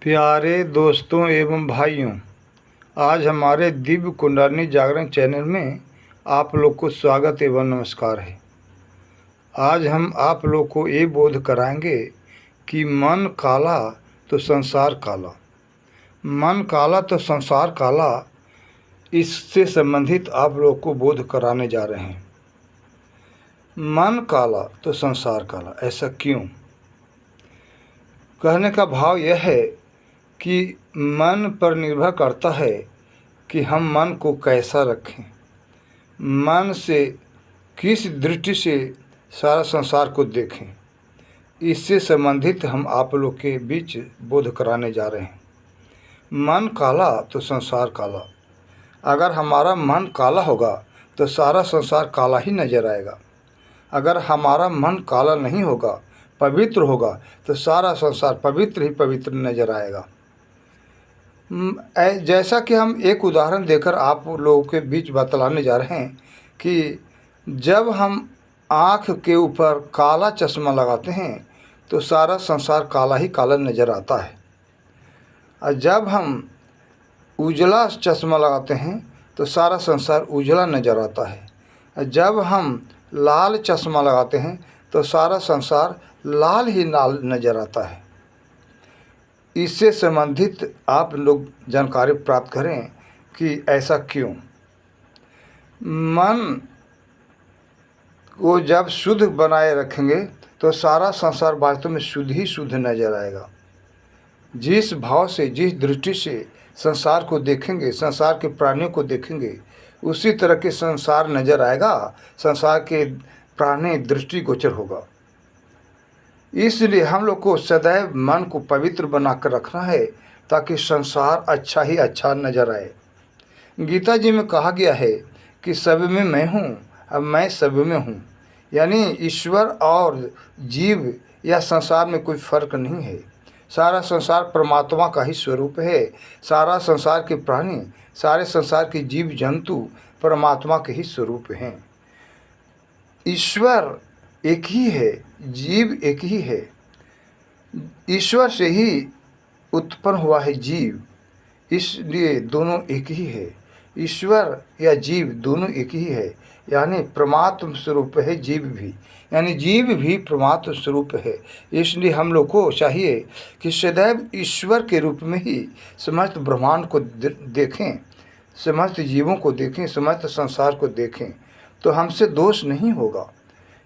प्यारे दोस्तों एवं भाइयों, आज हमारे दिव्य कुंडलिनी जागरण चैनल में आप लोग को स्वागत एवं नमस्कार है। आज हम आप लोग को ये बोध कराएंगे कि मन काला तो संसार काला, मन काला तो संसार काला। इससे संबंधित आप लोग को बोध कराने जा रहे हैं। मन काला तो संसार काला, ऐसा क्यों? कहने का भाव यह है कि मन पर निर्भर करता है कि हम मन को कैसा रखें, मन से किस दृष्टि से सारा संसार को देखें। इससे संबंधित हम आप लोग के बीच बोध कराने जा रहे हैं। मन काला तो संसार काला। अगर हमारा मन काला होगा तो सारा संसार काला ही नजर आएगा। अगर हमारा मन काला नहीं होगा, पवित्र होगा, तो सारा संसार पवित्र ही पवित्र नजर आएगा। जैसा कि हम एक उदाहरण देकर आप लोगों के बीच बतलाने जा रहे हैं कि जब हम आँख के ऊपर काला चश्मा लगाते हैं तो सारा संसार काला ही काला नज़र आता है, और जब हम उजला चश्मा लगाते हैं तो सारा संसार उजला नज़र आता है, और जब हम लाल चश्मा लगाते हैं तो सारा संसार लाल ही लाल नज़र आता है। इससे संबंधित आप लोग जानकारी प्राप्त करें कि ऐसा क्यों। मन को जब शुद्ध बनाए रखेंगे तो सारा संसार वास्तव में शुद्ध ही शुद्ध नजर आएगा। जिस भाव से, जिस दृष्टि से संसार को देखेंगे, संसार के प्राणियों को देखेंगे, उसी तरह के संसार नजर आएगा, संसार के प्राणी दृष्टिगोचर होगा। इसलिए हम लोग को सदैव मन को पवित्र बनाकर रखना है ताकि संसार अच्छा ही अच्छा नजर आए। गीता जी में कहा गया है कि सब में मैं हूँ, अब मैं सब में हूँ। यानी ईश्वर और जीव या संसार में कोई फर्क नहीं है। सारा संसार परमात्मा का ही स्वरूप है। सारा संसार के प्राणी, सारे संसार के जीव जंतु परमात्मा के ही स्वरूप हैं। ईश्वर एक ही है, जीव एक ही है। ईश्वर से ही उत्पन्न हुआ है जीव, इसलिए दोनों एक ही है। ईश्वर या जीव दोनों एक ही है, यानी परमात्म स्वरूप है जीव भी, यानी जीव भी परमात्म स्वरूप है। इसलिए हम लोग को चाहिए कि सदैव ईश्वर के रूप में ही समस्त ब्रह्मांड को देखें, समस्त जीवों को देखें, समस्त संसार को देखें, तो हमसे दोष नहीं होगा।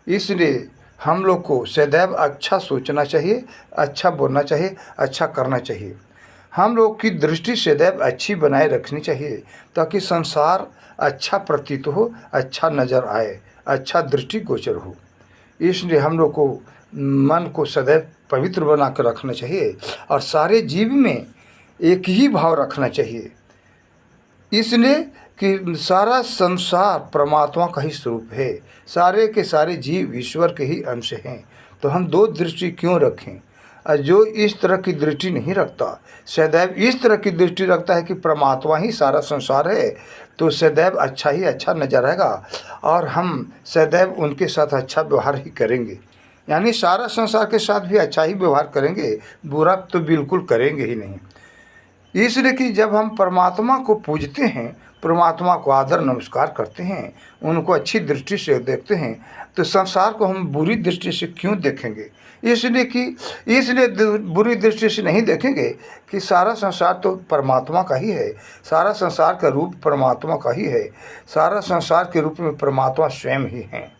इसलिए हम लोग को सदैव अच्छा सोचना चाहिए, अच्छा बोलना चाहिए, अच्छा करना चाहिए। हम लोग की दृष्टि सदैव अच्छी बनाए रखनी चाहिए ताकि संसार अच्छा प्रतीत हो, अच्छा नज़र आए, अच्छा दृष्टिगोचर हो। इसलिए हम लोग को मन को सदैव पवित्र बना कर रखना चाहिए और सारे जीव में एक ही भाव रखना चाहिए। इसलिए कि सारा संसार परमात्मा का ही स्वरूप है, सारे के सारे जीव ईश्वर के ही अंश हैं। तो हम दो दृष्टि क्यों रखें? और जो इस तरह की दृष्टि नहीं रखता, सदैव इस तरह की दृष्टि रखता है कि परमात्मा ही सारा संसार है, तो सदैव अच्छा ही अच्छा नजर आएगा और हम सदैव उनके साथ अच्छा व्यवहार ही करेंगे। यानी सारा संसार के साथ भी अच्छा ही व्यवहार करेंगे, बुरा तो बिल्कुल करेंगे ही नहीं। इसलिए कि जब हम परमात्मा को पूजते हैं, परमात्मा को आदर नमस्कार करते हैं, उनको अच्छी दृष्टि से देखते हैं, तो संसार को हम बुरी दृष्टि से क्यों देखेंगे? इसलिए बुरी दृष्टि से नहीं देखेंगे कि सारा संसार तो परमात्मा का ही है, सारा संसार का रूप परमात्मा का ही है, सारा संसार के रूप में परमात्मा स्वयं ही हैं।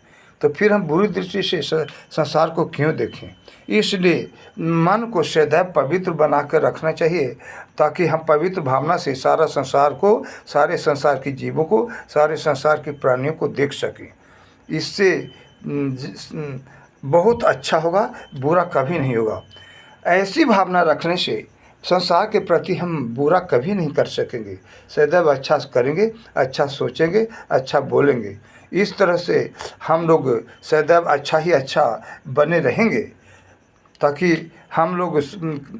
तो फिर हम बुरी दृष्टि से संसार को क्यों देखें? इसलिए मन को सदैव पवित्र बना कर रखना चाहिए ताकि हम पवित्र भावना से सारा संसार को, सारे संसार के जीवों को, सारे संसार के प्राणियों को देख सकें। इससे बहुत अच्छा होगा, बुरा कभी नहीं होगा। ऐसी भावना रखने से संसार के प्रति हम बुरा कभी नहीं कर सकेंगे। सदैव अच्छा करेंगे, अच्छा सोचेंगे, अच्छा बोलेंगे। इस तरह से हम लोग सदैव अच्छा ही अच्छा बने रहेंगे ताकि हम लोग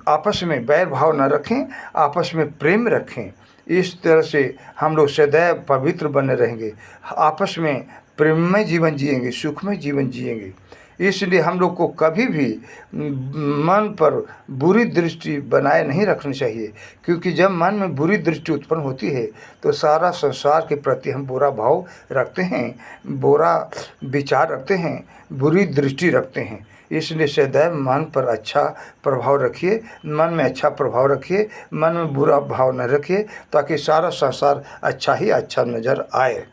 आपस में बैर भाव न रखें, आपस में प्रेम रखें। इस तरह से हम लोग सदैव पवित्र बने रहेंगे, आपस में प्रेममय जीवन जिएंगे, सुखमय जीवन जिएंगे। इसलिए हम लोग को कभी भी मन पर बुरी दृष्टि बनाए नहीं रखनी चाहिए, क्योंकि जब मन में बुरी दृष्टि उत्पन्न होती है तो सारा संसार के प्रति हम बुरा भाव रखते हैं, बुरा विचार रखते हैं, बुरी दृष्टि रखते हैं। इसलिए सदैव मन पर अच्छा प्रभाव रखिए, मन में अच्छा प्रभाव रखिए, मन में बुरा भाव न रखिए, ताकि सारा संसार अच्छा ही अच्छा नज़र आए।